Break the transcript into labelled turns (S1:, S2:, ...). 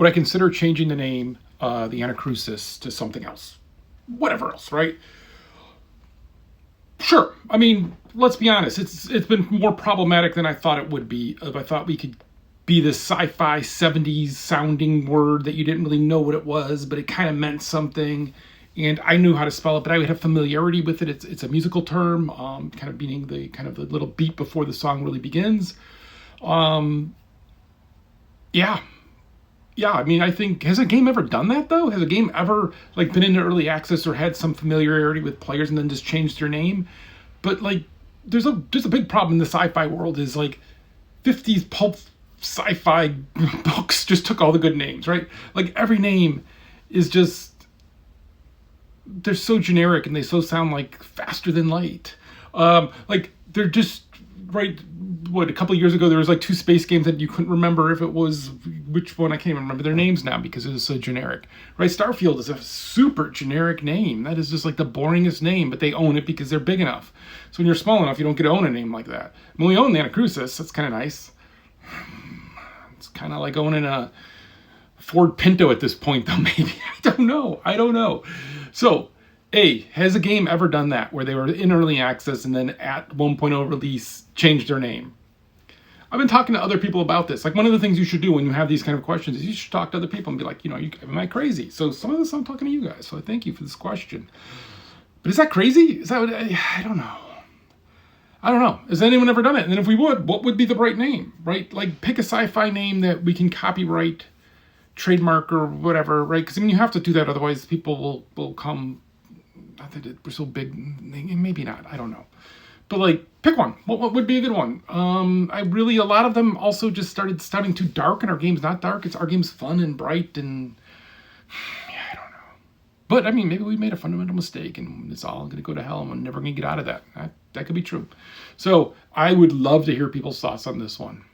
S1: would I consider changing the name, the Anacrusis, to something else? Whatever else, right? Sure. I mean, let's be honest. It's been more problematic than I thought it would be. If I thought we could be this sci-fi 70s sounding word that you didn't really know what it was, but it kind of meant something, and I knew how to spell it, but I would have familiarity with it. It's a musical term, kind of meaning the little beat before the song really begins. Yeah, yeah. I mean, I think, has a game ever done that though? Has a game ever like been into early access or had some familiarity with players and then just changed their name? But like, there's a big problem in the sci-fi world is like 50s pulp sci-fi books just took all the good names, right? Like every name is just, they're so generic and they so sound like faster than light. Like they're just right. What, a couple of years ago there was like 2 space games that you couldn't remember if it was which one. I can't even remember their names now because it was so generic, right? Starfield is a super generic name. That is just like the boringest name, but they own it because they're big enough. So when you're small enough, you don't get to own a name like that. When we own the Anacrusis, that's kind of nice. It's kind of like owning a Ford Pinto at this point, though, maybe. I don't know. So, has a game ever done that, where they were in early access and then at 1.0 release changed their name? I've been talking to other people about this. Like, one of the things you should do when you have these kind of questions is you should talk to other people and be like, am I crazy? So some of this I'm talking to you guys, so I thank you for this question. But is that crazy? Is that what, I don't know. I don't know. Has anyone ever done it? And then if we would, what would be the right name, right? Like, pick a sci-fi name that we can copyright, trademark, or whatever, right? Because, I mean, you have to do that, otherwise people will come, not that we're so big, maybe not, I don't know. But, like, pick one. What would be a good one? A lot of them also just started sounding too dark, and our game's not dark. Our game's fun and bright, and I don't know. But, I mean, maybe we made a fundamental mistake, and it's all going to go to hell, and we're never going to get out of that. That could be true. So, I would love to hear people's thoughts on this one.